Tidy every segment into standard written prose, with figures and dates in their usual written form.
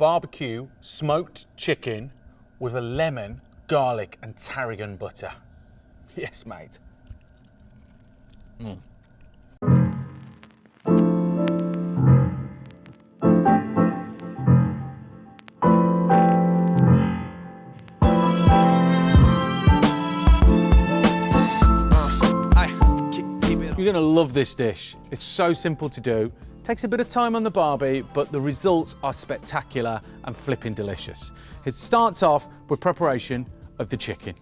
barbecue smoked chicken with a lemon, garlic and tarragon butter. Yes, mate. You're gonna love this dish. It's so simple to do. Takes a bit of time on the Barbie, but the results are spectacular and flipping delicious. It starts off with preparation of the chicken.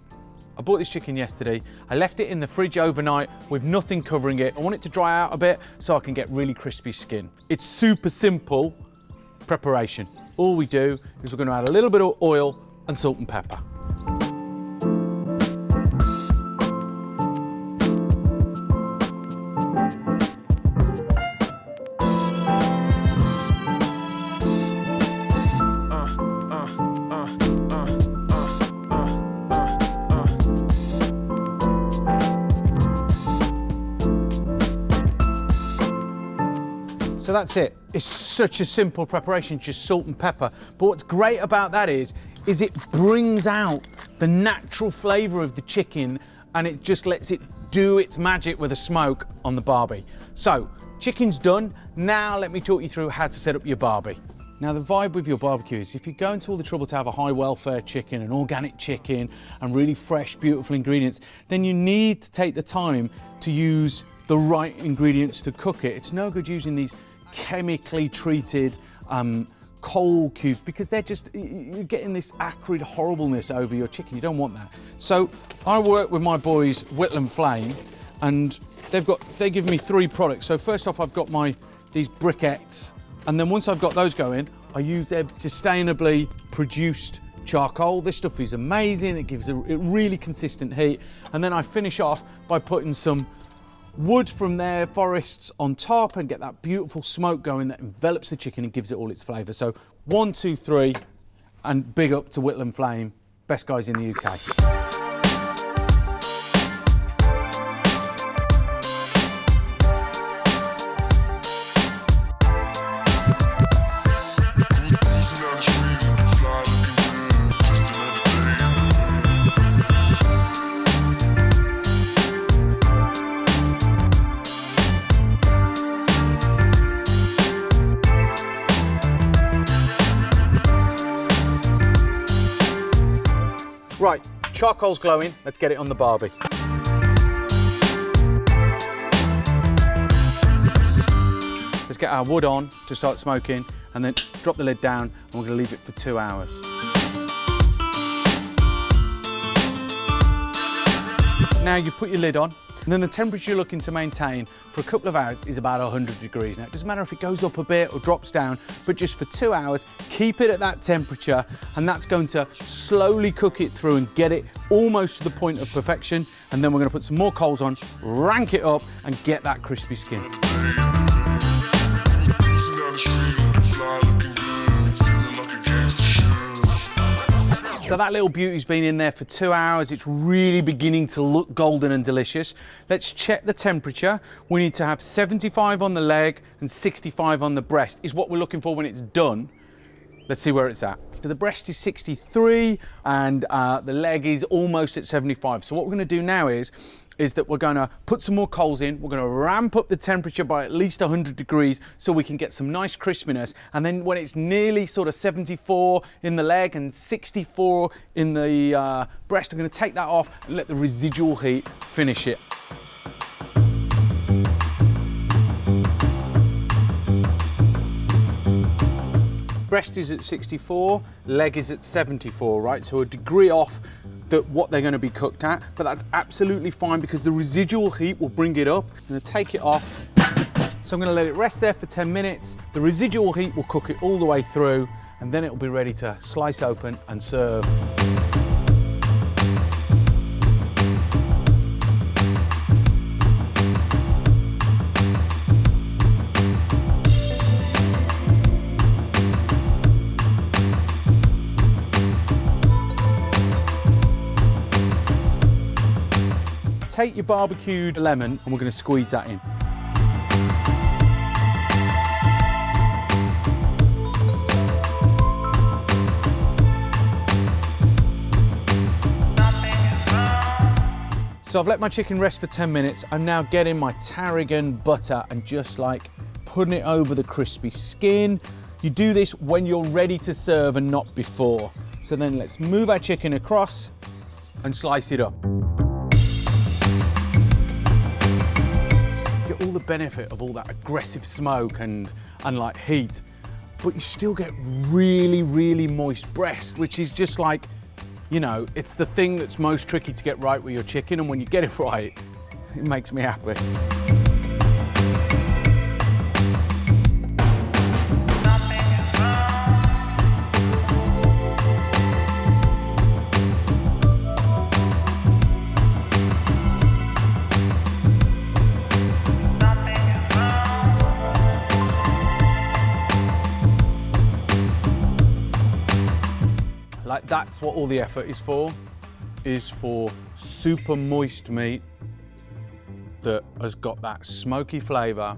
I bought this chicken yesterday. I left it in the fridge overnight with nothing covering it. I want it to dry out a bit so I can get really crispy skin. It's super simple preparation. All we do is we're gonna add a little bit of oil and salt and pepper. So that's it. It's such a simple preparation, just salt and pepper. But what's great about that is it brings out the natural flavour of the chicken and it just lets it do its magic with a smoke on the Barbie. So, chicken's done. Now let me talk you through how to set up your Barbie. Now the vibe with your barbecue is if you go into all the trouble to have a high welfare chicken, an organic chicken and really fresh, beautiful ingredients, then you need to take the time to use the right ingredients to cook it. It's no good using these chemically treated coal cubes because you're getting this acrid horribleness over your chicken. You don't want that. So I work with my boys Whitlam Flame and they give me 3 products. So first off I've got these briquettes, and then once I've got those going I use their sustainably produced charcoal. This stuff is amazing. It gives a really consistent heat, and then I finish off by putting some wood from their forests on top and get that beautiful smoke going that envelops the chicken and gives it all its flavour. So 1, 2, 3, and big up to Whitlam Flame, best guys in the UK. Right, charcoal's glowing, let's get it on the Barbie. Let's get our wood on to start smoking and then drop the lid down and we're going to leave it for 2 hours. Now you've put your lid on and then the temperature you're looking to maintain for a couple of hours is about 100 degrees. Now it doesn't matter if it goes up a bit or drops down, but just for 2 hours, keep it at that temperature and that's going to slowly cook it through and get it almost to the point of perfection. And then we're going to put some more coals on, rank it up and get that crispy skin. So that little beauty's been in there for 2 hours. It's really beginning to look golden and delicious. Let's check the temperature. We need to have 75 on the leg and 65 on the breast is what we're looking for when it's done. Let's see where it's at. So the breast is 63 and the leg is almost at 75. So what we're gonna do now is that we're gonna put some more coals in. We're gonna ramp up the temperature by at least 100 degrees so we can get some nice crispiness. And then when it's nearly sort of 74 in the leg and 64 in the breast, I'm gonna take that off and let the residual heat finish it. Breast is at 64, leg is at 74, right? So a degree off what they're going to be cooked at, but that's absolutely fine because the residual heat will bring it up. I'm going to take it off. So I'm going to let it rest there for 10 minutes. The residual heat will cook it all the way through and then it will be ready to slice open and serve. Take your barbecued lemon and we're going to squeeze that in. So I've let my chicken rest for 10 minutes. I'm now getting my Tarragon butter and just like putting it over the crispy skin. You do this when you're ready to serve and not before. So then let's move our chicken across and slice it up. Get all the benefit of all that aggressive smoke and like heat, but you still get really, really moist breast, which is just like, you know, it's the thing that's most tricky to get right with your chicken, and when you get it right, it makes me happy. Like, that's what all the effort is for super moist meat that has got that smoky flavour,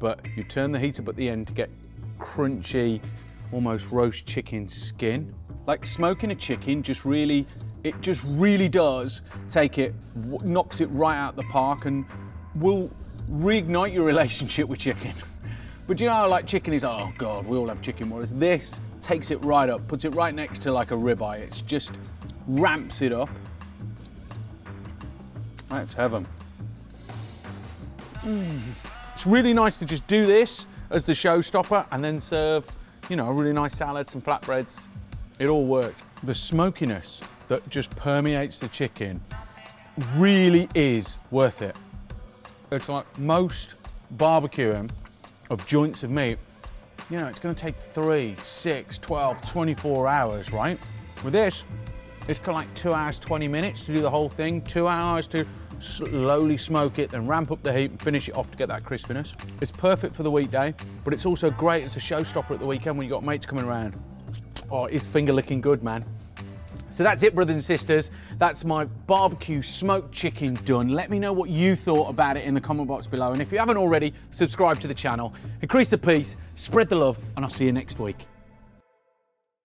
but you turn the heat up at the end to get crunchy, almost roast chicken skin. Like, smoking a chicken just really does take it, knocks it right out the park, and will reignite your relationship with chicken. But you know how like chicken is, oh God, we all have chicken, whereas this takes it right up, puts it right next to like a ribeye. It's just ramps it up. Let's have them. It's really nice to just do this as the showstopper and then serve, you know, a really nice salad, some flatbreads. It all works. The smokiness that just permeates the chicken really is worth it. It's like most barbecuing of joints of meat, you know, it's gonna take 3, 6, 12, 24 hours, right? With this, it's kind of like 2 hours, 20 minutes to do the whole thing, 2 hours to slowly smoke it, then ramp up the heat and finish it off to get that crispiness. It's perfect for the weekday, but it's also great as a showstopper at the weekend when you've got mates coming around. Oh, it's finger licking good, man. So that's it, brothers and sisters. That's my barbecue smoked chicken done. Let me know what you thought about it in the comment box below. And if you haven't already, subscribe to the channel. Increase the peace, spread the love, and I'll see you next week.